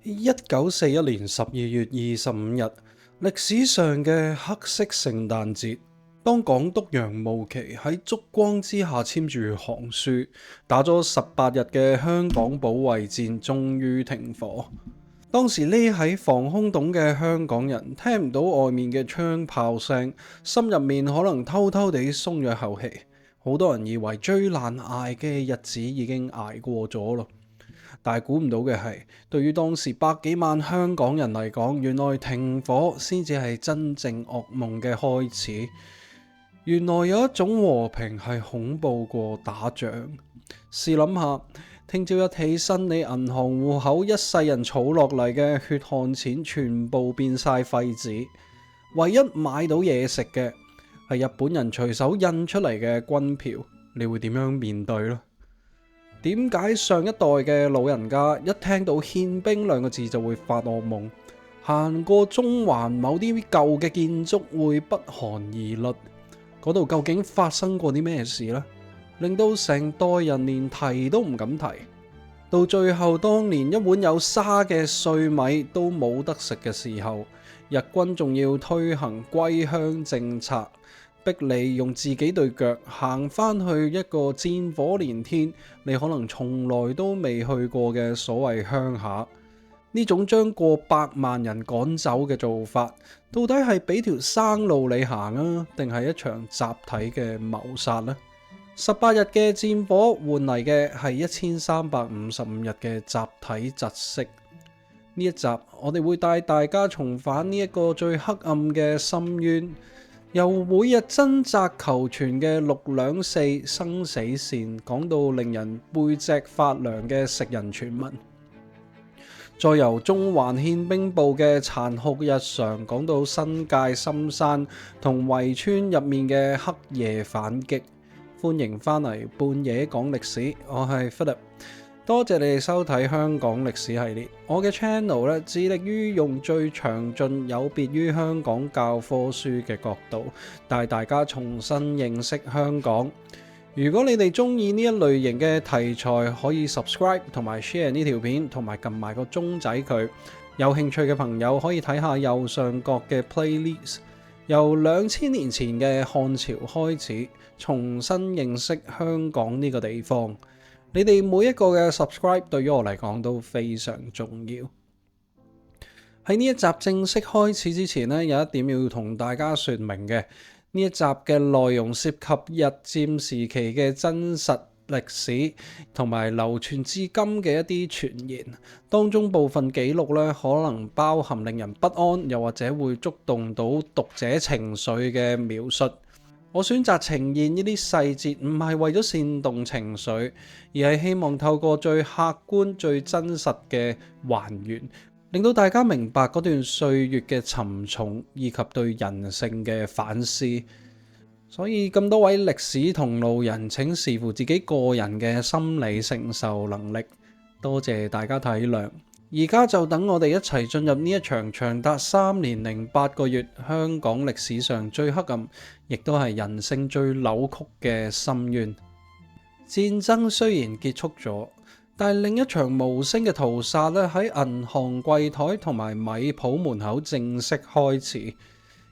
1941年12月25日，歷史上嘅黑色聖誕節，當港督楊慕琦喺燭光之下簽住行書，打咗18日嘅香港保衛戰終於停火。當時匿喺防空洞嘅香港人聽唔到外面嘅槍炮聲，心入面可能偷偷地鬆咗一口氣。好多人以為最難捱嘅日子已經捱過咗咯。但係估唔到嘅係，對於當時百幾萬香港人嚟講，原來停火先至係真正噩夢嘅開始。原來有一種和平係恐怖過打仗。試諗下，聽朝一起身，你銀行戶口一世人儲落嚟嘅血汗錢全部變晒廢紙，唯一買到嘢食嘅係日本人隨手印出嚟嘅軍票，你會點樣面對呢？點解上一代嘅老人家一聽到憲兵兩個字就會發噩夢？行過中環某啲舊嘅建築會不寒而慄？嗰度究竟發生過啲咩事呢？令到成代人連提都唔敢提。到最後，當年一碗有沙嘅碎米都冇得食嘅時候，日軍仲要推行歸鄉政策，逼你用自己對腳行返去一個戰火連天，你可能從來都未去過嘅所謂鄉下。呢種將過百萬人趕走嘅做法，到底係俾條生路你行啊，定係一場集體嘅謀殺呢？18日嘅戰火換嚟嘅係1355日嘅集體窒息。呢一集我哋會帶大家重返呢一個最黑暗嘅深淵，由每日掙扎求存嘅624生死線，講到令人背脊發涼嘅食人傳聞，再由中環憲兵部嘅殘酷日常，講到新界深山同圍村入面嘅黑夜反擊。歡迎翻嚟半夜講歷史，我係 Philip， 多謝你哋收睇香港歷史系列。我嘅 channel 咧，致力於用最詳盡有別於香港教科書嘅角度，帶大家重新認識香港。如果你哋中意呢一類型嘅題材，可以 subscribe 同埋 share 呢條片，同埋撳埋個鐘仔佢。有興趣嘅朋友可以睇下右上角嘅 playlist。由2000年前嘅漢朝開始，重新認識香港呢個地方。你哋每一個嘅 subscribe 對於我嚟講都非常重要。喺呢一集正式開始之前呢，有一點要同大家說明嘅。呢一集嘅內容涉及日佔時期嘅真實歷史，同埋流傳至今嘅一啲傳言，當中部分記錄咧可能包含令人不安，又或者會觸動到讀者情緒嘅描述。我選擇呈現呢啲細節，唔係為咗煽動情緒，而係希望透過最客觀、最真實嘅還原，令到大家明白嗰段歲月嘅沉重，以及對人性嘅反思。所以咁多位歷史同路人，請視乎自己個人嘅心理承受能力。多謝大家體諒。而家就等我哋一齊進入呢一場長達3年08個月香港歷史上最黑暗，亦都係人性最扭曲嘅深淵。戰爭雖然結束咗，但係另一場無聲嘅屠殺咧喺銀行櫃台同埋米鋪門口正式開始。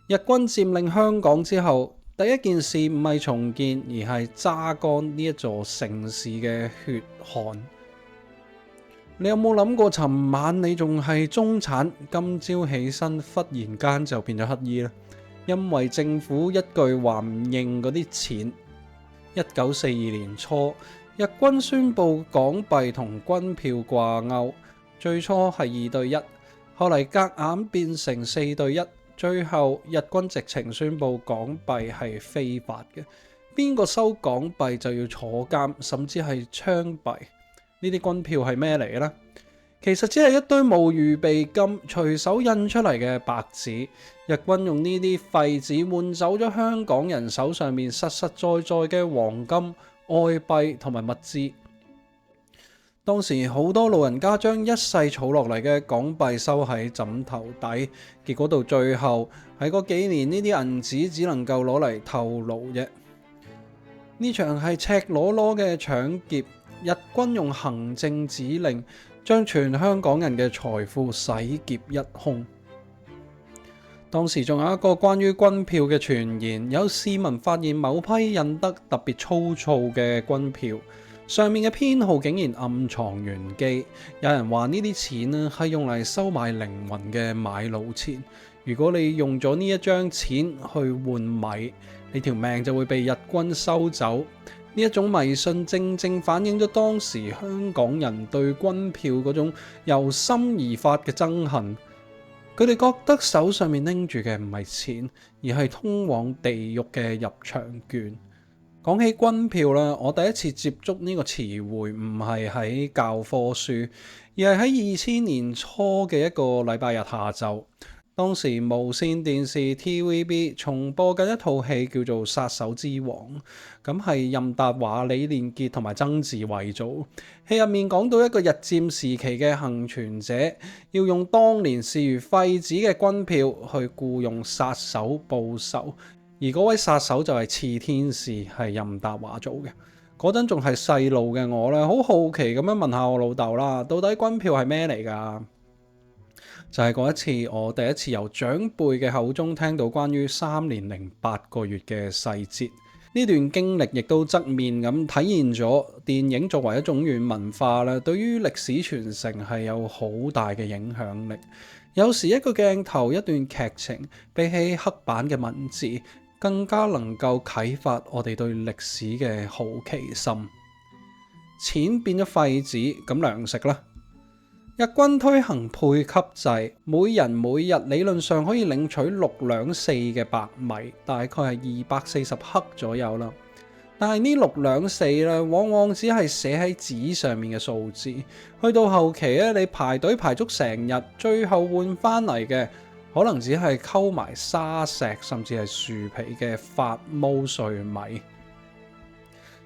日軍佔領香港之後，第一件事唔係重建，而係榨乾呢一座城市嘅血汗。你有冇諗過，尋晚你仲係中產，今朝起身忽然間就變咗乞衣呢？因為政府一句話唔認嗰啲錢。1942年初，日軍宣布港幣同軍票掛鈎，最初係2對1，後嚟夾硬變成4對1。最後日軍直情宣布港幣係非法嘅，邊個收港幣就要坐監，甚至係槍斃。呢啲軍票係咩嚟嘅呢？其實只係一堆冇預備金隨手印出嚟嘅白紙。日軍用呢啲廢紙換走咗香港人手上面實實在在嘅黃金、外幣同埋物資。當時好多老人家將一世儲落嚟嘅港幣收喺枕頭底，結果到最後喺嗰幾年，呢啲銀紙只能夠攞嚟透露啫。呢場係赤裸裸嘅搶劫，日軍用行政指令將全香港人嘅財富洗劫一空。當時仲有一個關於軍票嘅傳言，有市民發現某批印得特別粗糙嘅軍票，上面嘅編號竟然暗藏玄機。有人話呢啲錢呢係用嚟收買靈魂嘅買路錢，如果你用咗呢一張錢去換米，你條命就會被日軍收走。呢一種迷信正正反映咗當時香港人對軍票嗰種由心而發嘅憎恨。佢哋覺得手上面拎住嘅唔係錢，而係通往地獄嘅入場券。講起軍票啦，我第一次接觸呢個詞彙唔係喺教科書，而係喺2000年初嘅一個禮拜日下晝。當時無線電視 TVB 重播緊一套戲叫做《殺手之王》，咁係任達華、李連傑同埋曾志偉做。戲入面講到一個日佔時期嘅幸存者，要用當年視如廢紙嘅軍票去僱用殺手報仇，而嗰位殺手就係刺天使，係任達華做嘅。嗰陣仲係細路嘅我咧，好好奇咁樣問下我老豆啦，到底軍票係咩嚟㗎？就係嗰一次，我第一次由長輩嘅口中聽到關於3年零8個月嘅細節。呢段經歷亦都側面咁體現咗電影作為一種軟文化啦，對於歷史傳承係有好大嘅影響力。有時一個鏡頭、一段劇情，比起黑板嘅文字，更加能夠啟發我哋對歷史嘅好奇心。錢變咗廢紙，咁糧食啦。日軍推行配給制，每人每日理論上可以領取6兩4嘅白米，大概係240克左右啦。但係呢6兩4咧，往往只係寫喺紙上面嘅數字，去到後期咧，你排隊排足成日，最後換翻嚟嘅可能只係溝埋沙石甚至係樹皮嘅發毛碎米。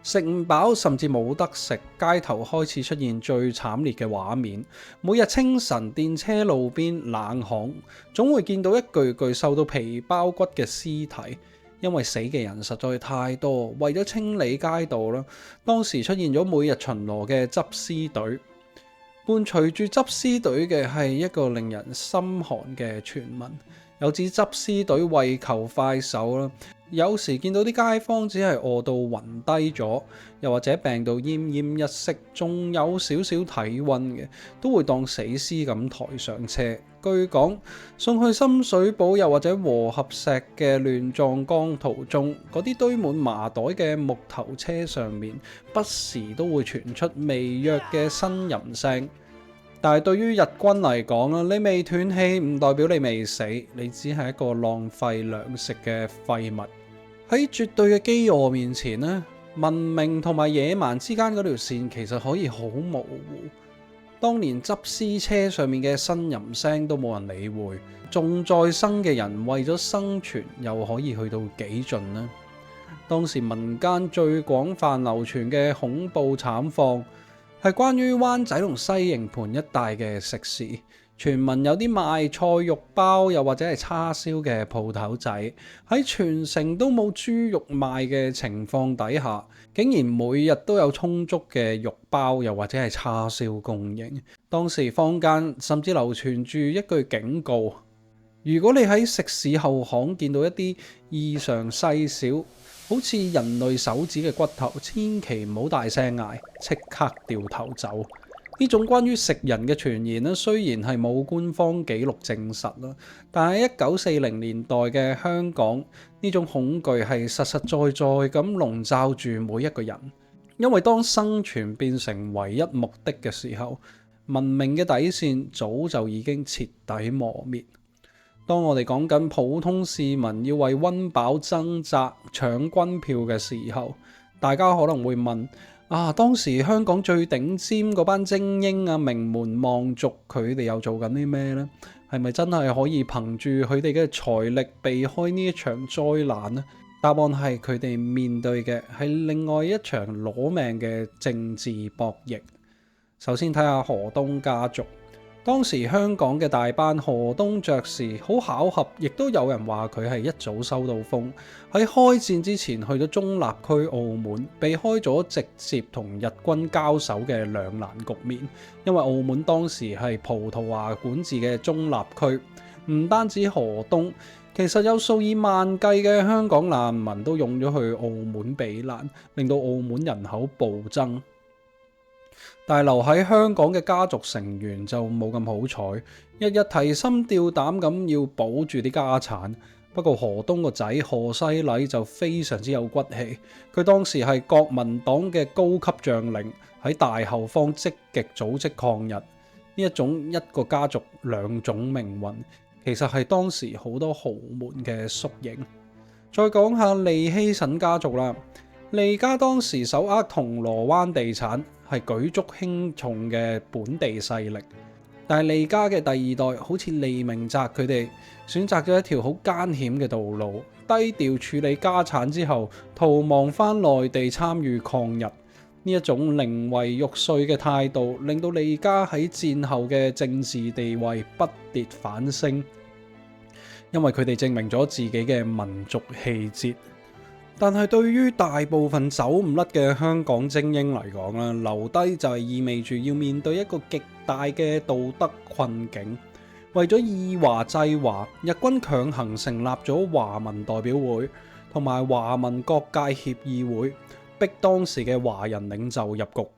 食唔飽甚至冇得食，街頭開始出現最慘烈嘅畫面。每日清晨電車路邊冷巷，總會見到一具具瘦到皮包骨嘅屍體，因為死嘅人實在太多。為咗清理街道啦，當時出現咗每日巡邏嘅執屍隊，伴隨住執屍隊嘅係一個令人心寒嘅傳聞，有指執屍隊為求快手啦。有時見到啲街坊只係餓到暈低咗，又或者病到奄奄一息，仲有少少體溫嘅，都會當死屍咁抬上車。據講送去深水埗又或者和合石嘅亂葬崗途中，嗰啲堆滿麻袋嘅木頭車上面，不時都會傳出微弱嘅呻吟聲。但係對於日軍嚟講啦，你未斷氣唔代表你未死，你只係一個浪費糧食嘅廢物。喺絕對嘅飢餓面前呢，文明同埋野蠻之間嗰條線其實可以好模糊。當年執屍車上面嘅呻吟聲都冇人理會，仲在生嘅人為咗生存又可以去到幾盡呢？當時民間最廣泛流傳嘅恐怖慘況係關於灣仔同西營盤一帶嘅食肆。傳聞有啲賣菜肉包又或者係叉燒嘅鋪頭仔，喺全城都冇豬肉賣嘅情況底下，竟然每日都有充足嘅肉包又或者係叉燒供應。當時坊間甚至流傳住一句警告：如果你喺食肆後巷見到一啲異常細小，好似人類手指嘅骨頭，千祈唔好大聲嗌，即刻掉頭走。呢種關於食人嘅傳言咧，雖然係冇官方記錄證實啦，但係1940年代嘅香港，呢種恐懼係實實在在咁籠罩住每一個人。因為當生存變成唯一目的嘅時候，文明嘅底線早就已經徹底磨滅。當我哋講緊普通市民要為溫飽掙扎搶軍票嘅時候，大家可能會問：當時香港最頂尖嗰班精英啊、名門望族，佢哋又做緊啲咩呢？係咪真係可以憑住佢哋嘅財力避開呢一場災難呢？答案係佢哋面對嘅係另外一場攞命嘅政治博弈。首先睇下河東家族。當時香港嘅大班河東爵士好巧合，亦都有人話佢係一早收到風，喺開戰之前去咗中立區澳門，避開咗直接同日軍交手嘅兩難局面。因為澳門當時係葡萄牙管治嘅中立區，唔單止河東，其實有數以萬計嘅香港難民都湧咗去澳門避難，令到澳門人口暴增。但係留喺香港嘅家族成員就冇咁好彩，日日提心吊膽咁要保住啲家產。不過河東個仔何西禮就非常之有骨氣，佢當時係國民黨嘅高級將領，喺大後方積極組織抗日。呢一種一個家族兩種命運，其實係當時好多豪門嘅縮影。再講下利希慎家族啦，利家當時手握銅鑼灣地產，係舉足輕重嘅本地勢力，但係利家嘅第二代好似利明澤佢哋選擇咗一條好艱險嘅道路，低調處理家產之後逃亡返內地參與抗日。呢一種寧為玉碎嘅態度，令到利家喺戰後嘅政治地位不跌反升，因為佢哋證明咗自己嘅民族氣節。但係對於大部分走唔甩嘅香港精英嚟講啦，留低就係意味住要面對一個極大嘅道德困境。為咗以華制華，日軍強行成立咗華民代表會同埋華民各界協議會，逼當時嘅華人領袖入局。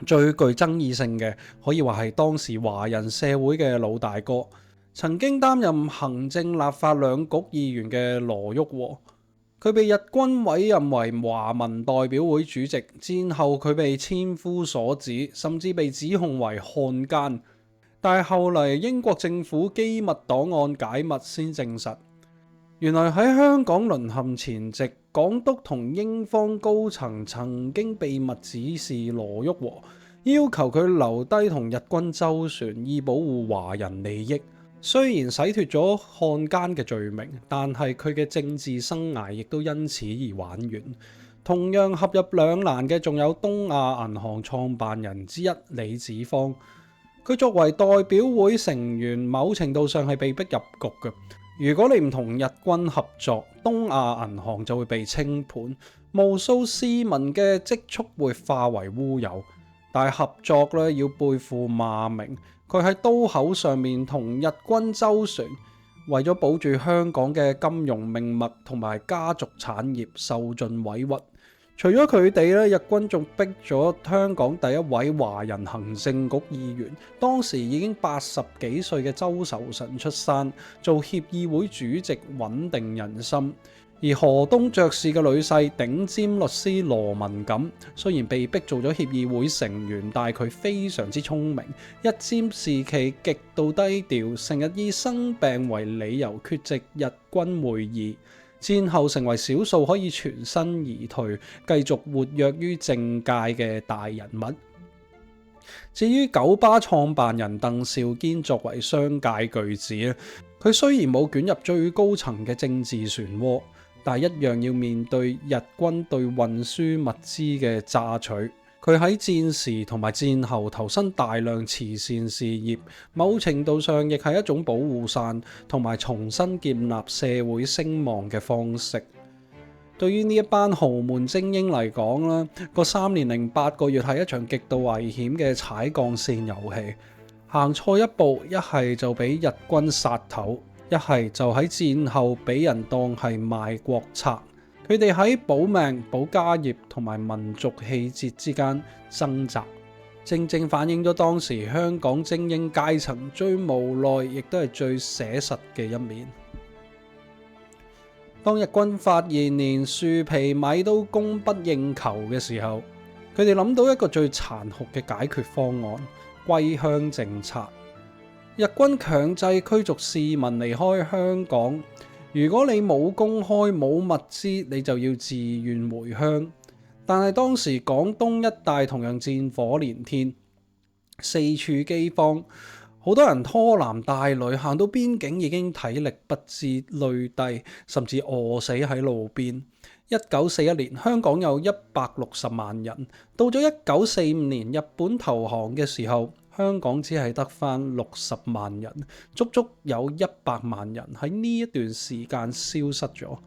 最具爭議性嘅可以話係當時華人社會嘅老大哥，曾經擔任行政立法兩局議員嘅羅旭和。佢被日軍委任為華民代表會主席，戰後佢被千夫所指，甚至被指控為漢奸。但係後嚟英國政府機密檔案解密先證實，原來喺香港淪陷前夕，港督同英方高層曾經秘密指示羅旭和，要求佢留低同日軍周旋，以保護華人利益。雖然洗脫咗漢奸嘅罪名，但係佢嘅政治生涯亦都因此而玩完。同樣陷入兩難嘅仲有東亞銀行創辦人之一李子方。佢作為代表會成員，某程度上係被逼入局嘅。如果你唔同日軍合作，東亞銀行就會被清盤，無數市民嘅積蓄會化為烏有。但係合作咧要背負罵名。佢喺刀口上面同日軍周旋，為咗保住香港嘅金融命脈同埋家族產業，受盡委屈。除咗佢哋咧，日軍仲逼咗香港第一位華人行政局議員，當時已經80幾歲嘅周壽臣出山做協議會主席，穩定人心。而河東爵士嘅女婿頂尖律師羅文錦，雖然被逼做咗協議會成員，但係佢非常之聰明，一佔時期極度低調，成日以生病為理由缺席日軍會議。戰後成為少數可以全身而退，繼續活躍於政界嘅大人物。至於九巴創辦人鄧肇堅作為商界巨子咧，佢雖然冇捲入最高層嘅政治漩渦，但一樣要面對日軍對運輸物資嘅榨取。佢喺戰時同埋戰後投身大量慈善事業，某程度上亦係一種保護傘同埋重新建立社會聲望嘅方式。對於呢一班豪門精英嚟講啦，個3年零8個月係一場極度危險嘅踩鋼線遊戲，行錯一步，一係就俾日軍殺頭，一係就喺戰後俾人當係賣國賊。佢哋喺保命、保家業同埋民族氣節之間掙扎，正正反映咗當時香港精英階層最無奈，亦都係最寫實嘅一面。當日軍發現連樹皮米都供不應求嘅時候，佢哋諗到一個最殘酷嘅解決方案——歸鄉政策。日軍強制驅逐市民離開香港。如果你冇公開冇物資，你就要自願回鄉。但係當時廣東一帶同樣戰火連天，四處饑荒，好多人拖男帶女行到邊境已經體力不支累低，甚至餓死喺路邊。1941年香港有160萬人，到咗1945年日本投降嘅時候，香港只係得返60萬人，足足有100萬人喺呢一段時間消失咗。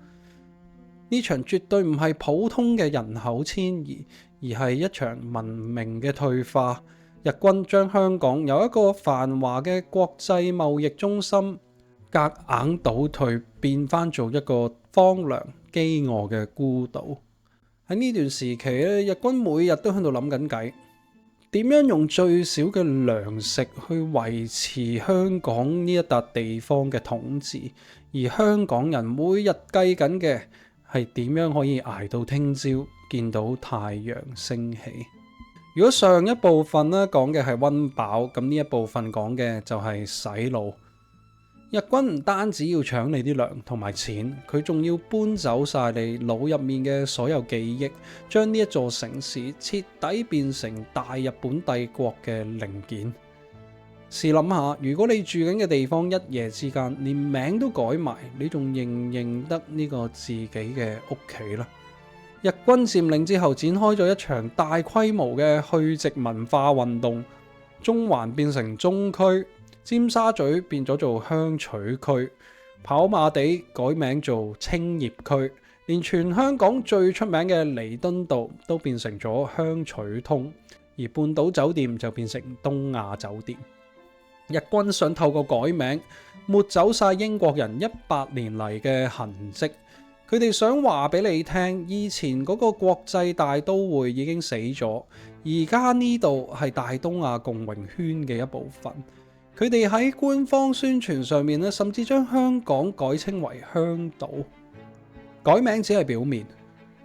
呢場絕對唔係普通嘅人口遷移，而係一場文明嘅退化。日軍將香港由一個繁華嘅國際貿易中心夾硬倒退，變翻做一個荒涼飢餓嘅孤島。喺呢段時期咧，日軍每日都喺度諗緊計，點樣用最少嘅糧食去維持香港呢一笪地方嘅統治，而香港人每日計緊嘅係點樣可以捱到聽朝見到太陽升起。如果上一部分咧講嘅係溫飽，咁呢一部分講嘅就係洗腦。日軍唔單止要搶你啲糧同埋錢，佢仲要搬走晒你腦入面嘅所有記憶，將呢一座城市徹底變成大日本帝國嘅零件。試諗下，如果你住緊嘅地方一夜之間連名都改埋，你仲認唔認得呢個自己嘅屋企呢？日軍佔領之後，展開咗一場大規模嘅去殖文化運動，中環變成中區，尖沙咀變咗做香取區，跑馬地改名做青葉區，連全香港最出名嘅彌敦道都變成咗香取通，而半島酒店就變成東亞酒店。日軍想透過改名抹走晒英國人100年嚟嘅痕跡，佢哋想話俾你聽，以前嗰個國際大都會已經死咗，而家呢度係大東亞共榮圈嘅一部分。佢哋喺官方宣傳上面咧，甚至將香港改稱為香島。改名只係表面，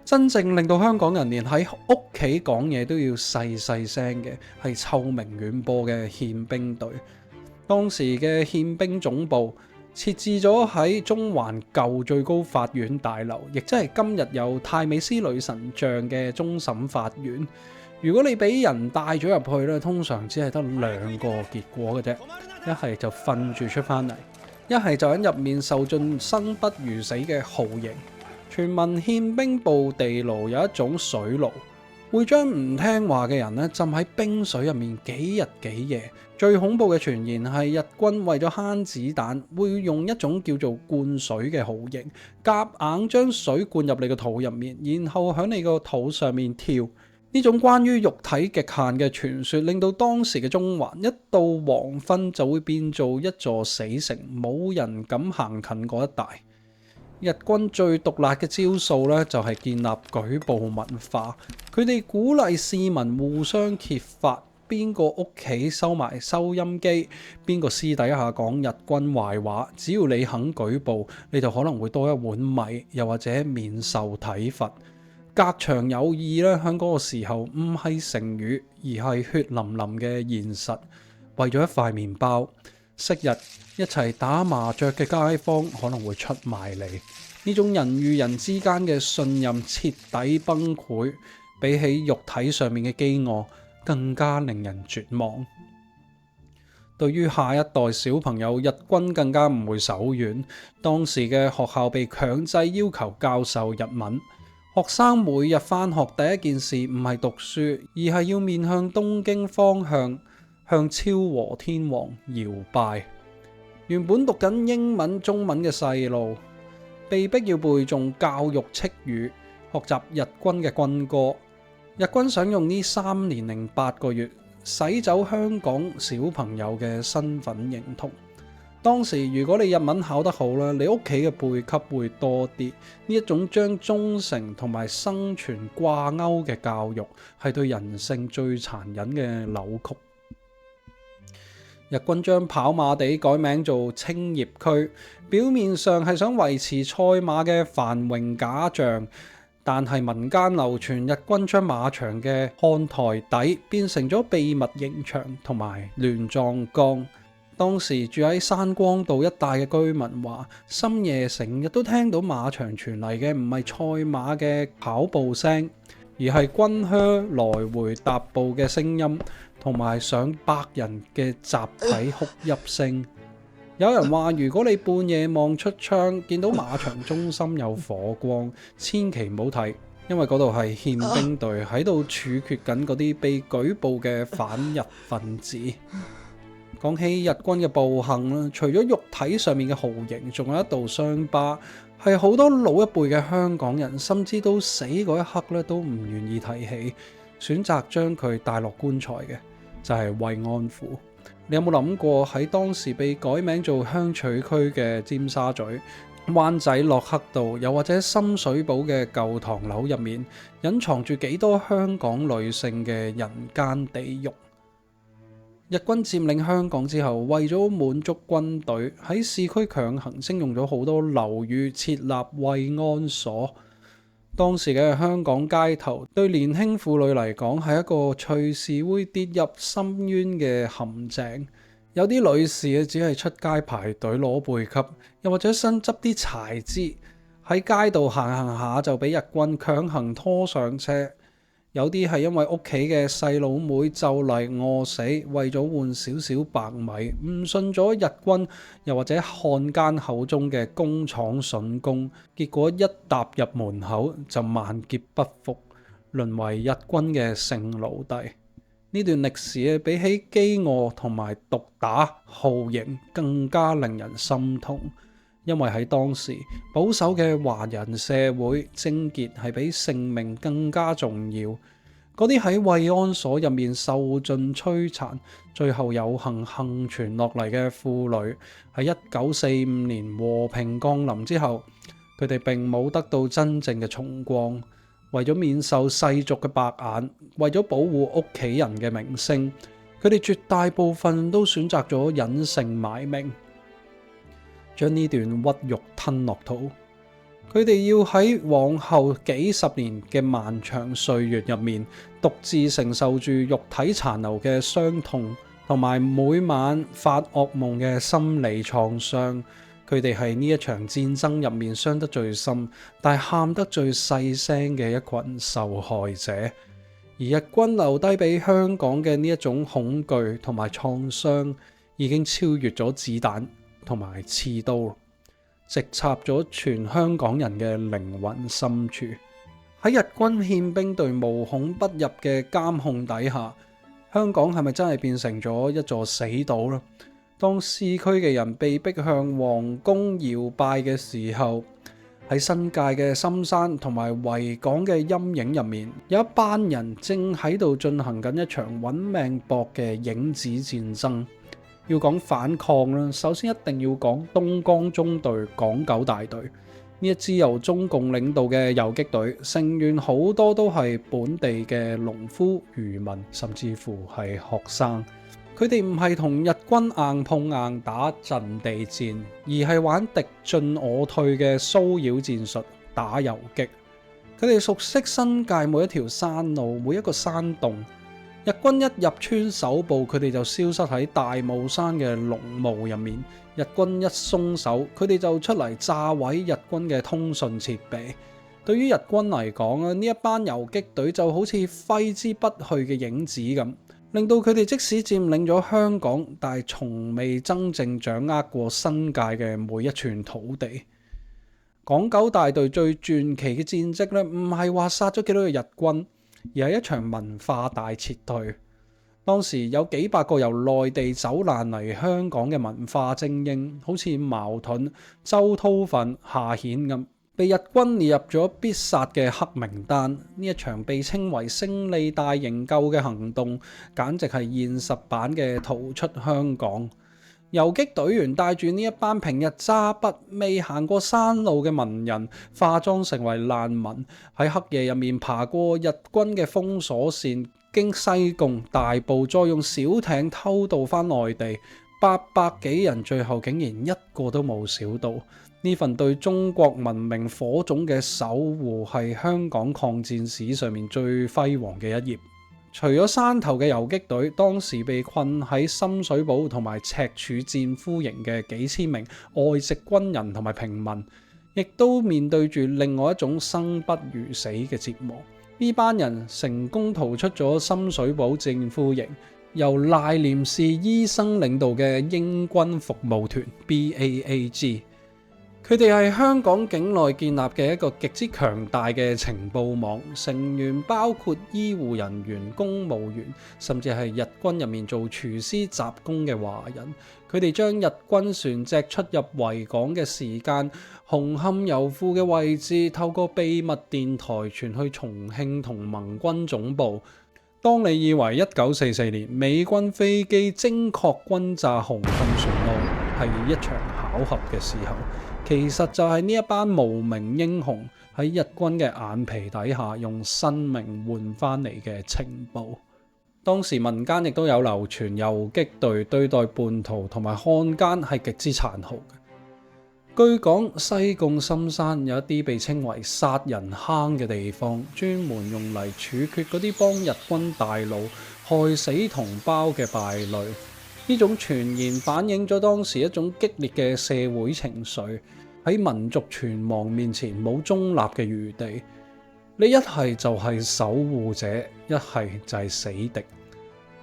真正令到香港人連喺屋企講嘢都要細細聲嘅，係臭名遠播嘅憲兵隊。當時嘅憲兵總部設置咗喺中環舊最高法院大樓，亦即係今日有泰美斯女神像嘅終審法院。如果你俾人帶咗入去咧，通常只係得2個結果嘅啫，一係就瞓住出翻嚟，一係就喺入面受盡生不如死嘅酷刑。傳聞憲兵部地牢有一種水爐，會將唔聽話嘅人咧浸喺冰水入面幾日幾夜。最恐怖嘅傳言係日軍為咗慳子彈，會用一種叫做灌水嘅酷刑，夾硬將水灌入你個肚入面，然後喺你個肚上面跳。呢種關於肉體極限嘅傳說，令到當時嘅中環一到黃昏就會變做一座死城，冇人敢行近嗰一帶。日軍最毒辣嘅招數咧，就係建立舉報文化。佢哋鼓勵市民互相揭發邊個屋企收埋收音機，邊個私底下講日軍壞話。只要你肯舉報，你就可能會多一碗米，又或者免受體罰。隔牆有耳咧，喺嗰個時候唔係成語，而係血淋淋嘅現實。為咗一塊麵包，昔日一齊打麻雀嘅街坊可能會出賣你。呢種人與人之間嘅信任徹底崩潰，比起肉體上面嘅飢餓更加令人絕望。對於下一代小朋友，日軍更加唔會手軟。當時嘅學校被強制要求教授日文。學生每日返學第一件事唔係讀書，而係要面向東京方向，向昭和天皇搖拜。原本讀緊英文、中文嘅細路，被逼要背誦教育敕語，學習日軍嘅軍歌。日軍想用呢3年零8個月，洗走香港小朋友嘅身份認同。當時如果你日文考得好啦，你屋企嘅背級會多啲。呢一種將忠誠同埋生存掛鈎嘅教育，係對人性最殘忍嘅扭曲。日軍將跑馬地改名做青葉區，表面上係想維持賽馬嘅繁榮假象，但係民間流傳日軍將馬場嘅看台底變成咗秘密刑場同埋亂葬崗。當時住喺山光道一帶嘅居民話，深夜成日都聽到馬場傳嚟嘅唔係賽馬嘅跑步聲，而係軍靴來回踏步嘅聲音，同埋上百人嘅集體哭泣聲。有人話，如果你半夜望出窗見到馬場中心有火光，千祈唔好睇，因為嗰度係憲兵隊喺度處決緊嗰啲被舉報嘅反日分子。講起日軍嘅暴行啦，除咗肉體上面嘅酷刑，仲有一道傷疤，係好多老一輩嘅香港人，甚至到死嗰一刻咧都唔願意提起，選擇將佢帶落棺材嘅，就係慰安婦。你有冇諗過喺當時被改名做香取區嘅尖沙咀、灣仔駱克道，又或者深水埗嘅舊唐樓入面，隱藏住幾多香港女性嘅人間地獄？日軍佔領香港之後，為咗滿足軍隊喺市區強行徵用咗好多樓宇設立慰安所。當時嘅香港街頭對年輕婦女嚟講係一個隨時會跌入深淵嘅陷阱。有啲女士只係出街排隊攞背給，又或者新執啲柴枝喺街道行下就俾日軍強行拖上車。有啲係因為屋企嘅細佬妹就嚟餓死，為咗換少少白米，唔信咗日軍又或者漢奸口中嘅工廠筍工，結果一踏入門口就萬劫不復，淪為日軍嘅性奴隸。呢段歷史比起飢餓同埋毒打酷刑更加令人心痛，因為喺當時保守嘅華人社會，貞潔係比性命更加重要。嗰啲喺慰安所入面受盡摧殘，最後有幸存落嚟嘅婦女，喺1945年和平降臨之後，佢哋並冇得到真正嘅重光。為咗免受世俗嘅白眼，為咗保護屋企人嘅名聲，佢哋絕大部分都選擇咗隱姓埋名，將呢段屈辱吞落肚。佢哋要喺往後幾十年嘅漫長歲月入面，獨自承受住肉體殘留嘅傷痛，同埋每晚發噩夢嘅心理創傷。佢哋係呢一場戰爭入面傷得最深，但係喊得最細聲嘅一群受害者。而日軍留低俾香港嘅呢一種恐懼同埋創傷，已經超越咗子彈同埋刺刀，直插咗全香港人嘅靈魂深處。喺日軍憲兵隊無孔不入嘅監控底下，香港係咪真係變成咗一座死島呢？當市區嘅人被逼向皇宮搖拜嘅時候，喺新界嘅深山同埋維港嘅陰影入面，有一班人正喺度進行緊一場揾命搏嘅影子戰爭。要講反抗啦，首先一定要講東江中隊港九大隊，呢一支由中共領導嘅游擊隊，成員好多都係本地嘅農夫、漁民，甚至乎係學生。佢哋唔係同日軍硬碰硬打陣地戰，而係玩敵進我退嘅騷擾戰術，打游擊。佢哋熟悉新界每一條山路、每一個山洞。日軍一入村搜捕，佢哋就消失喺大霧山嘅濃霧入面。日軍一鬆手，佢哋就出嚟炸毀日軍嘅通訊設備。對於日軍嚟講啊，呢一班游擊隊就好似揮之不去嘅影子咁，令到佢哋即使佔領咗香港，但係從未真正掌握過新界嘅每一寸土地。港九大隊最傳奇嘅戰績咧，唔係話殺咗幾多個日軍，而係一場文化大撤退。當時有幾百個由內地走難嚟香港嘅文化精英，好似茅盾、周韜奮、夏衍咁，被日軍列入咗必殺嘅黑名單。呢一場被稱為勝利大營救嘅行動，簡直係現實版嘅逃出香港。游擊隊員帶住呢一班平日揸筆未行過山路嘅文人，化妝成為難民，喺黑夜入面爬過日軍嘅封鎖線，經西貢、大埔，再用小艇偷渡返內地。800幾人最後竟然一個都冇少到。呢份對中國文明火種嘅守護，係香港抗戰史上面最輝煌嘅一頁。除咗山頭嘅游擊隊，當時被困喺深水埗同埋赤柱戰俘營嘅幾千名外籍軍人同埋平民，亦都面對住另外一種生不如死嘅折磨。呢班人成功逃出咗深水埗戰俘營，由賴廉士醫生領導嘅英軍服務團 BAAG。佢哋係香港境內建立嘅一個極之強大嘅情報網，成員包括醫護人員、公務員，甚至係日軍入面做廚師雜工嘅華人。佢哋將日軍船隻出入維港嘅時間、紅磡油庫嘅位置，透過秘密電台傳去重慶同盟軍總部。當你以為1944年美軍飛機精確轟炸紅磡船澳係一場巧合嘅時候，其實就係呢一班無名英雄喺日軍嘅眼皮底下用生命換翻嚟嘅情報。當時民間亦都有流傳游擊隊對待叛徒同埋漢奸係極之殘酷嘅。據講西貢深山有一啲被稱為殺人坑嘅地方，專門用嚟處決嗰啲幫日軍大佬害死同胞嘅敗類。呢種傳言反映咗當時一種激烈嘅社會情緒，喺民族存亡面前冇中立嘅餘地，你一係就係守護者，一係就係死敵。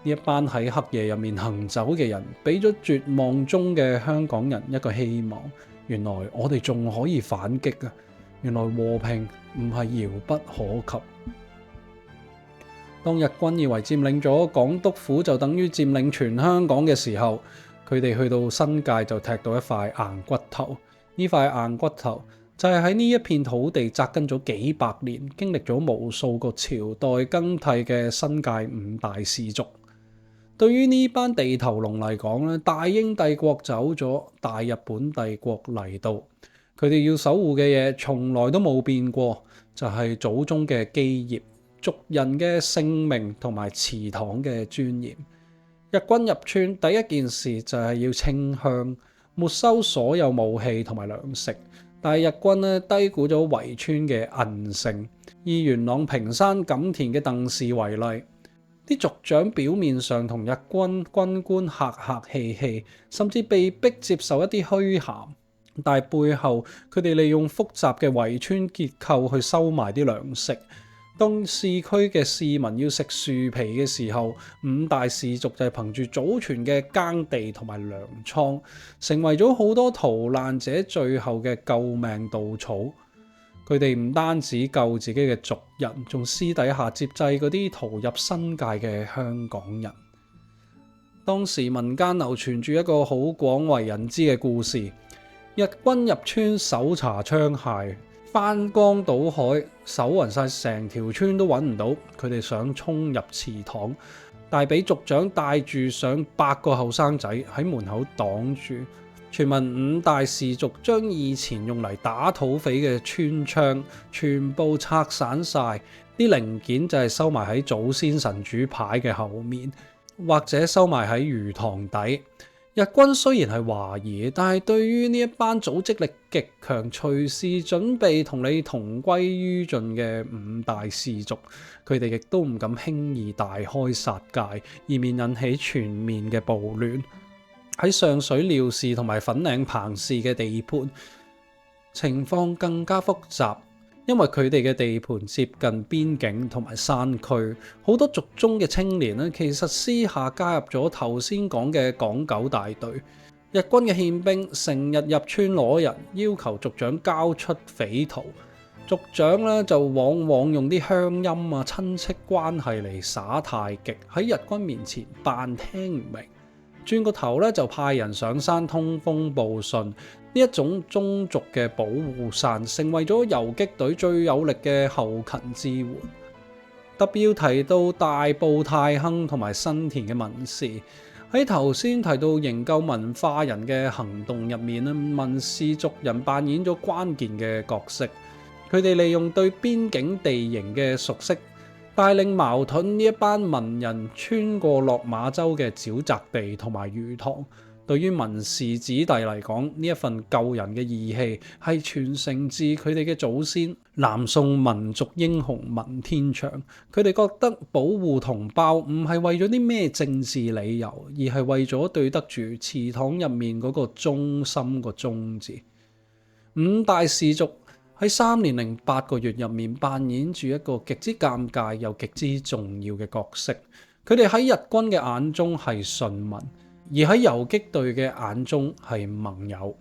呢一班喺黑夜入面行走嘅人，俾咗絕望中嘅香港人一個希望。原來我哋仲可以反擊啊！原來和平唔係遙不可及。當日軍以為佔領咗港督府就等於佔領全香港嘅時候，佢哋去到新界就踢到一塊硬骨頭。呢塊硬骨頭就係喺呢一片土地紮根咗幾百年，經歷咗無數個朝代更替嘅新界五大氏族。對於呢班地頭龍嚟講咧，大英帝國走咗，大日本帝國嚟到，佢哋要守護嘅嘢從來都冇變過，就係祖宗嘅基業、族人嘅性命同埋祠堂嘅尊嚴。日軍入村第一件事就係要清鄉，沒收所有武器同埋糧食。但係日軍咧低估咗圍村嘅韌性，以元朗平山錦田嘅鄧氏為例。啲族長表面上同日軍軍官客客氣氣，甚至被逼接受一啲虛銜，但係背後佢哋利用複雜嘅圍村結構去收埋啲糧食。當市區嘅市民要食樹皮嘅時候，五大氏族就係憑住祖傳嘅耕地同埋糧倉，成為咗好多逃難者最後嘅救命稻草。佢哋唔單止救自己嘅族人，仲私底下接濟嗰啲逃入新界嘅香港人。當時民間流傳住一個好廣為人知嘅故事：日軍入村搜查槍械，翻江倒海，搜勻晒成條村都揾唔到。佢哋想衝入祠堂，但係俾族長帶住上100個後生仔喺門口擋住。傳聞五大氏族將以前用嚟打土匪嘅村槍全部拆散晒，啲零件就係收埋喺祖先神主牌嘅後面，或者收埋喺魚塘底。日軍雖然係懷疑，但係對於呢一班組織力極強、隨時準備同你同歸於盡嘅五大氏族，佢哋亦都唔敢輕易大開殺戒，以免引起全面嘅暴亂。喺上水廖氏同埋粉嶺彭氏嘅地盤，情況更加複雜，因為佢哋嘅地盤接近邊境同埋山區，好多族中嘅青年咧，其實私下加入咗頭先講嘅港九大隊。日軍嘅憲兵成日入村攞人，要求族長交出匪徒。族長咧就往往用啲鄉音啊、親戚關係嚟耍太極，喺日軍面前扮聽唔明。轉個頭咧就派人上山通風報信，呢一種宗族嘅保護傘，成為咗游擊隊最有力嘅後勤支援。特別要提到大埔太坑同埋新田嘅民事，喺頭先提到營救文化人嘅行動入面咧，民事族人扮演咗關鍵嘅角色。佢哋利用對邊境地形嘅熟悉，帶領矛盾呢一班文人穿過落馬洲嘅沼澤地同埋魚塘。對於民氏子弟嚟講，呢一份救人嘅義氣係傳承自佢哋嘅祖先南宋民族英雄文天祥。佢哋覺得保護同胞唔係為咗啲咩政治理由，而係為咗對得住祠堂入面嗰個忠心個忠字。五大氏族喺3年零8個月入面扮演住一個極之尷尬又極之重要嘅角色。佢哋喺日軍嘅眼中係順民，而喺游擊隊嘅眼中係盟友。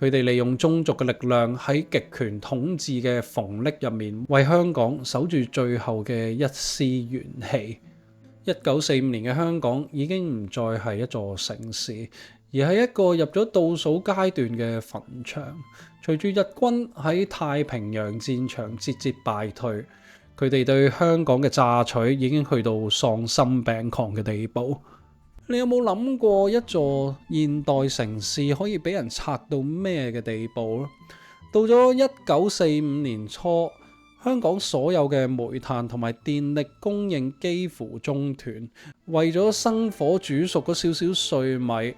佢哋利用宗族嘅力量喺極權統治嘅縫隙入面，為香港守住最後嘅一絲元氣。1945年嘅香港已經唔再係一座城市，而係一個入咗倒數階段嘅墳場。隨住日軍喺太平洋戰場節節敗退，佢哋對香港嘅榨取已經去到喪心病狂嘅地步。你有冇諗過一座現代城市可以俾人拆到咩嘅地步咧？到咗1945年初，香港所有嘅煤炭同埋電力供應幾乎中斷，為咗生火煮熟嗰少少碎米，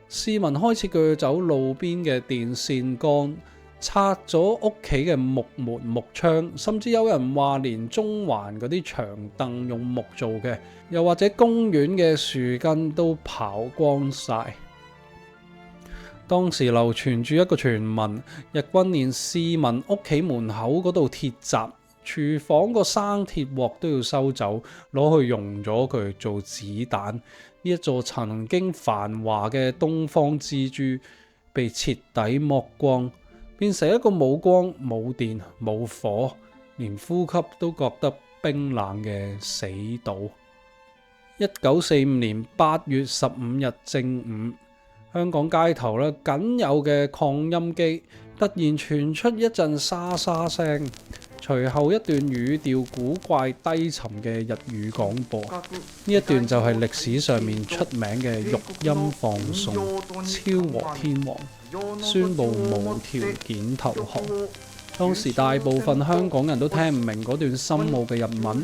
市民開始鋸走路邊嘅電線桿，拆咗屋企嘅木門木窗，甚至有人話連中環嗰啲長凳用木做嘅，又或者公園嘅樹根都刨光晒。當時流傳住一個傳聞，日軍連市民屋企門口嗰度鐵閘、廚房個生鐵鑊都要收走，攞去用咗佢做子彈。呢一座曾經繁華嘅東方之珠被徹底剝光，變成一個冇光、冇電、冇火，連呼吸都覺得冰冷嘅死島。1945年8月15日正午，香港街頭僅有嘅擴音機突然傳出一陣沙沙聲，隨後一段語調古怪低沉嘅日語廣播。呢一段就係歷史上面出名嘅錄音放送，昭和天皇宣布無條件投降。當時大部分香港人都聽唔明嗰段深奧嘅日文，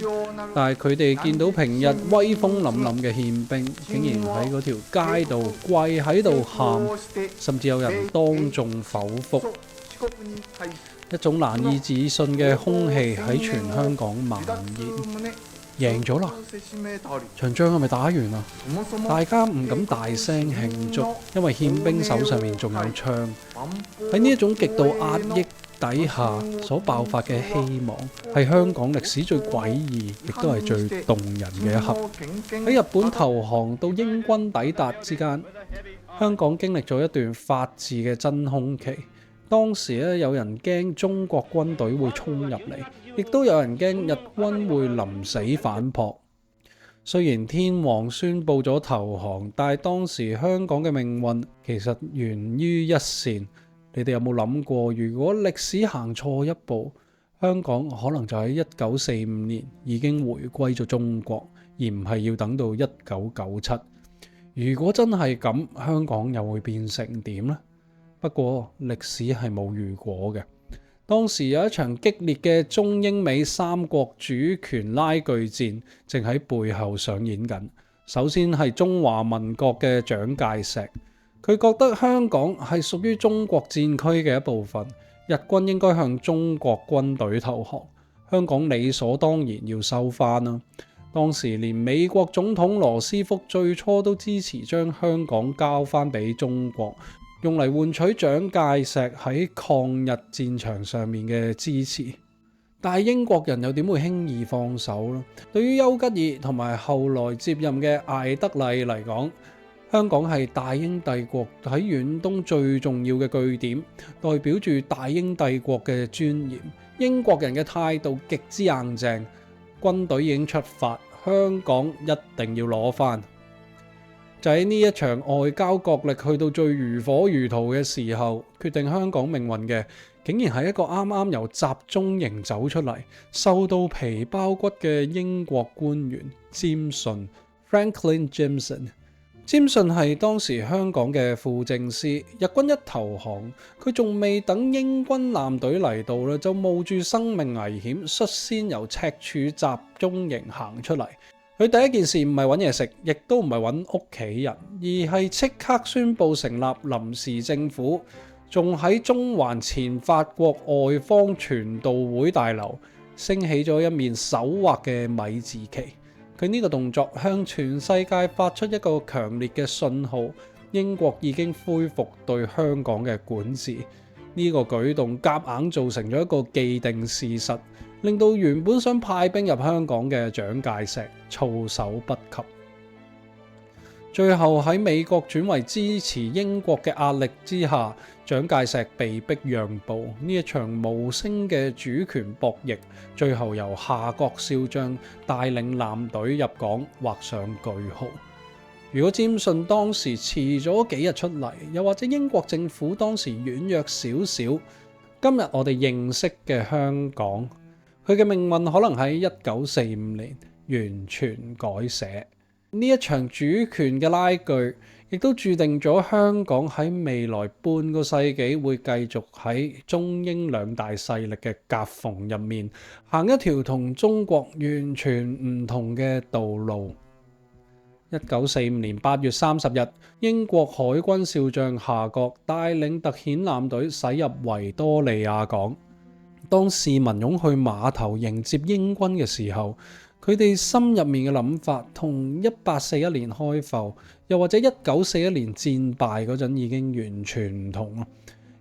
但係佢哋見到平日威風凜凜嘅憲兵，竟然喺嗰條街度跪喺度喊，甚至有人當眾剖腹。一種難以置信嘅空氣喺全香港蔓延。贏咗啦！場仗係咪打完啦？大家唔敢大聲慶祝，因為憲兵手上面仲有槍。喺呢一種極度壓抑底下所爆發嘅希望，係香港歷史最詭異，亦都係最動人嘅一刻。喺日本投降到英軍抵達之間，香港經歷咗一段法治嘅真空期。當時有人驚中國軍隊會衝入嚟，亦都有人驚日軍會臨死反撲。雖然天皇宣布咗投降，但係當時香港嘅命運其實懸於一線。你哋有冇諗過，如果歷史行錯一步，香港可能就喺1945年已經回歸咗中國，而唔係要等到1997。如果真係咁，香港又會變成點呢？不過歷史係冇如果嘅。當時有一場激烈嘅中英美三國主權拉鋸戰正喺背後上演緊。首先係中華民國嘅蔣介石，佢覺得香港係屬於中國戰區嘅一部分，日軍應該向中國軍隊投降，香港理所當然要收翻啦。當時連美國總統羅斯福最初都支持將香港交翻俾中國，用嚟換取蔣介石喺抗日戰場上面嘅支持。但係英國人又點會輕易放手呢？對於丘吉爾同埋後來接任嘅艾德禮嚟講，香港係大英帝國喺遠東最重要嘅據點，代表住大英帝國嘅尊嚴。英國人嘅態度極之硬淨，軍隊已經出發，香港一定要攞翻。就喺呢一場外交角力去到最如火如荼嘅時候，決定香港命運嘅，竟然係一個啱啱由集中營走出嚟、瘦到皮包骨嘅英國官員詹遜 （Franklin Jameson）。詹遜係當時香港嘅副政司，日軍一投降，佢仲未等英軍艦隊嚟到咧，就冒住生命危險，率先由赤柱集中營行出嚟。佢第一件事唔係揾嘢食，亦都唔係揾屋企人，而係即刻宣布成立臨時政府，仲喺中環前法國外方傳道會大樓升起咗一面手畫嘅米字旗。佢呢個動作向全世界發出一個強烈嘅信號，英國已經恢復對香港嘅管治。呢個舉動夾硬造成咗一個既定事實，令到原本想派兵入香港嘅蔣介石措手不及。最後喺美國轉為支持英國嘅壓力之下，蔣介石被迫讓步，呢一場無聲嘅主權博弈，最後由夏慤少將帶領艦隊入港畫上句號。如果詹遜當時遲咗幾日出嚟，又或者英國政府當時軟弱少少，今日我哋認識嘅香港，佢嘅命運可能喺1945年完全改寫。呢一場主權嘅拉鋸，亦都注定咗香港喺未來半個世紀會繼續喺中英兩大勢力嘅夾縫入面，行一條同中國完全唔同嘅道路。1945年8月30日，英國海軍少將夏慤帶領特遣艦隊駛入維多利亞港。當市民湧去碼頭迎接英軍嘅時候，佢哋心入面嘅諗法同1841年開埠，又或者1941年戰敗嗰陣已經完全唔同啦。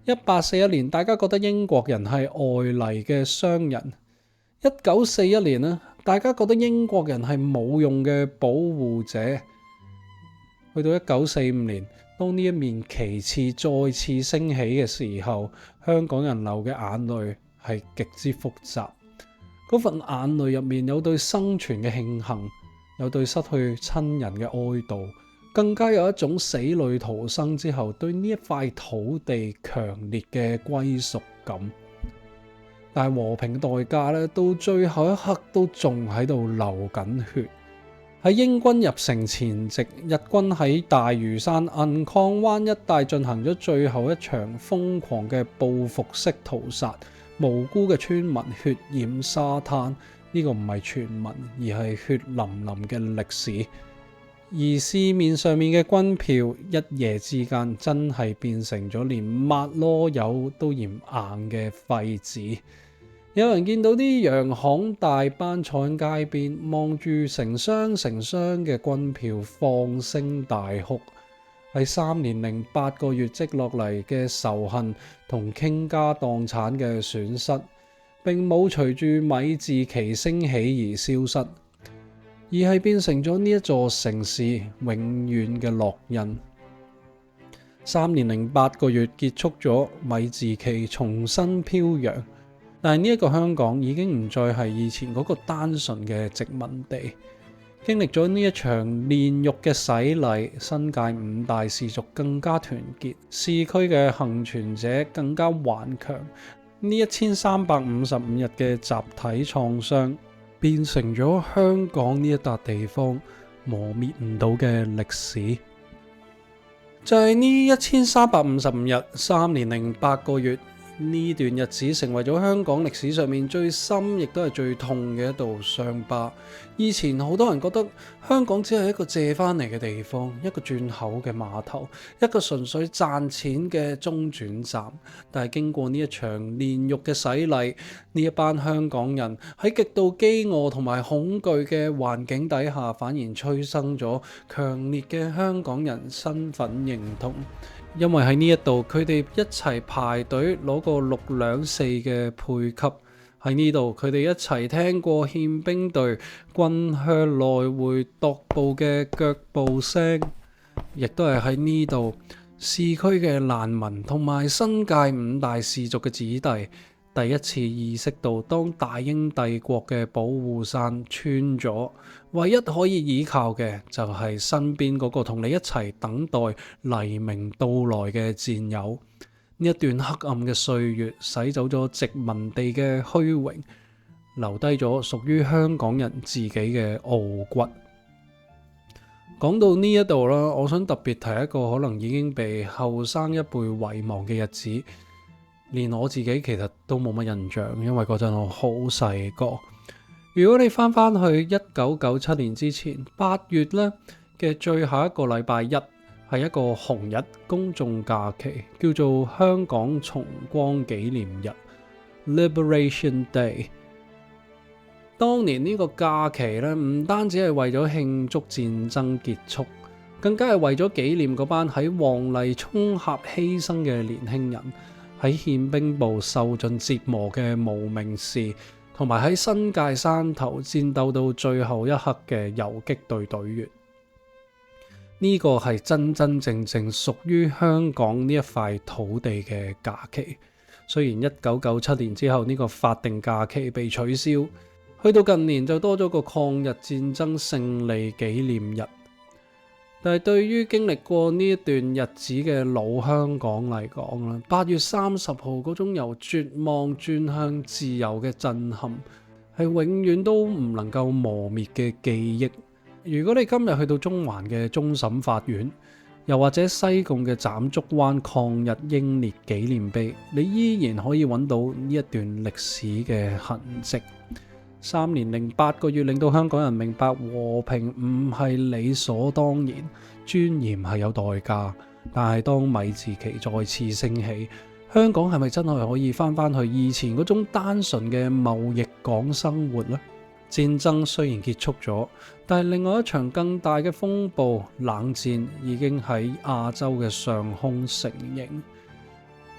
1841年大家覺得英國人係外嚟嘅商人，1941年呢，大家覺得英國人係冇用嘅保護者。去到1945年，當呢一面旗幟再次升起嘅時候，香港人流嘅眼淚係極之複雜。嗰份眼淚入面有對生存嘅慶幸，有對失去親人嘅哀悼，更加有一種死裏逃生之後對呢一塊土地強烈嘅歸屬感。但係和平代價咧，到最後一刻都仲喺度流緊血。喺英軍入城前夕，日軍喺大嶼山銀礦灣一帶進行咗最後一場瘋狂嘅報復式屠殺。無辜嘅村民血染沙灘，呢個唔係傳聞，而係血淋淋嘅歷史。而市面上面嘅軍票，一夜之間真係變成咗連抹囉柚都嫌硬嘅廢紙。有人見到啲洋行大班坐喺街邊，望住成箱成箱嘅軍票，放聲大哭。喺3年零8個月積落嚟嘅仇恨同傾家蕩產嘅損失，並冇隨住米字旗升起而消失，而係變成咗呢一座城市永遠嘅烙印。3年零8個月結束咗，米字旗重新飄揚，但係呢一個香港已經唔再係以前嗰個單純嘅殖民地。經歷咗呢一場煉獄嘅洗禮，新界5大氏族更加團結，市區嘅幸存者更加頑強。呢1355日嘅集體創傷，變成咗香港呢一笪地方磨滅唔到嘅歷史。就係呢1355日3年零8個月，呢段日子成為咗香港歷史上面最深亦都係最痛嘅一道傷疤。以前好多人覺得香港只係一個借翻嚟嘅地方，一個轉口嘅碼頭，一個純粹賺錢嘅中轉站。但係經過呢一場煉獄嘅洗禮，呢一班香港人喺極度飢餓同埋恐懼嘅環境底下，反而催生咗強烈嘅香港人身份認同。因為喺呢一度，佢哋一齊排隊攞個6兩4嘅配給。喺呢度，佢哋一齊聽過憲兵隊軍靴來回踱步嘅腳步聲，亦都係喺呢度，市區嘅難民同埋新界5大氏族嘅子弟第一次意識到，當大英帝國嘅保護傘穿咗，唯一可以依靠嘅就係身邊嗰個同你一齊等待黎明到來嘅戰友。呢一段黑暗嘅歲月，洗走咗殖民地嘅虛榮，留低咗屬於香港人自己嘅傲骨。講到呢一度啦，我想特別提一個可能已經被後生一輩遺忘嘅日子，連我自己其實都冇乜印象，因為嗰陣我好細個。如果你翻去1997年之前8月咧嘅最後一個禮拜一，係一個紅日公眾假期，叫做香港重光紀念日 （Liberation Day）。當年呢個假期咧，唔單止係為咗慶祝戰爭結束，更加係為咗紀念嗰班喺黃泥涌峽犧牲嘅年輕人，喺憲兵部受盡折磨嘅無名氏，同埋喺新界山頭戰鬥到最後一刻嘅游擊隊隊員。呢個係真真正正屬於香港呢一塊土地嘅假期。雖然1997年之後呢個法定假期被取消，去到近年就多咗個抗日戰爭勝利紀念日。但係對於經歷過呢一段日子嘅老香港嚟講啦，8月30號嗰種由絕望轉向自由嘅震撼，係永遠都唔能夠磨滅嘅記憶。如果你今日去到中環嘅終審法院，又或者西貢嘅斬竹灣抗日英烈紀念碑，你依然可以揾到呢一段歷史嘅痕跡。3年零8個月令到香港人明白和平唔係理所當然，尊嚴係有代價。但係當米字旗再次升起，香港係咪真係可以翻去以前嗰種單純嘅貿易港生活呢？戰爭雖然結束咗，但係另外一場更大嘅風暴冷戰已經喺亞洲嘅上空成形。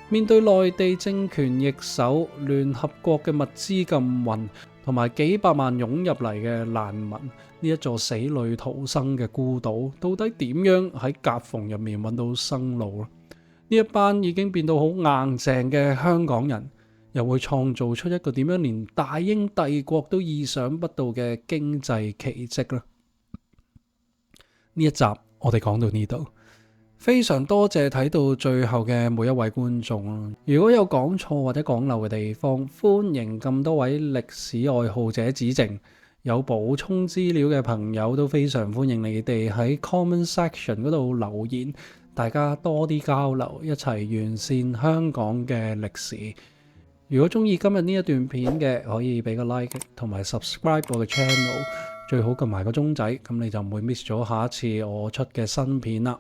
面對內地政權易手、聯合國嘅物資禁運同埋幾百萬湧入嚟嘅難民，呢一座死裏逃生嘅孤島，到底點樣喺夾縫入面揾到生路呢？呢一班已經變到好硬淨嘅香港人，又會創造出一個點樣連大英帝國都意想不到嘅經濟奇蹟呢？呢一集我哋講到呢度。非常多謝睇到最後嘅每一位觀眾。如果有講錯或者講漏嘅地方，歡迎咁多位歷史愛好者指正。有補充資料嘅朋友都非常歡迎你哋喺 comment section 嗰度留言，大家多啲交流，一齊完善香港嘅歷史。如果中意今日呢一段片嘅，可以俾個 like 同埋 subscribe 我嘅 channel， 最好撳埋個鐘仔，咁你就唔會 miss 咗下一次我出嘅新片啦。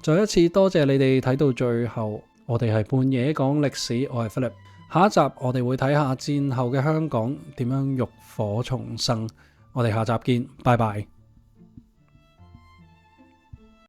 再一次多謝你哋睇到最後，我哋係半夜講歷史，我係 Philip。下一集我哋會睇下戰後嘅香港點樣浴火重生，我哋下集見，拜拜。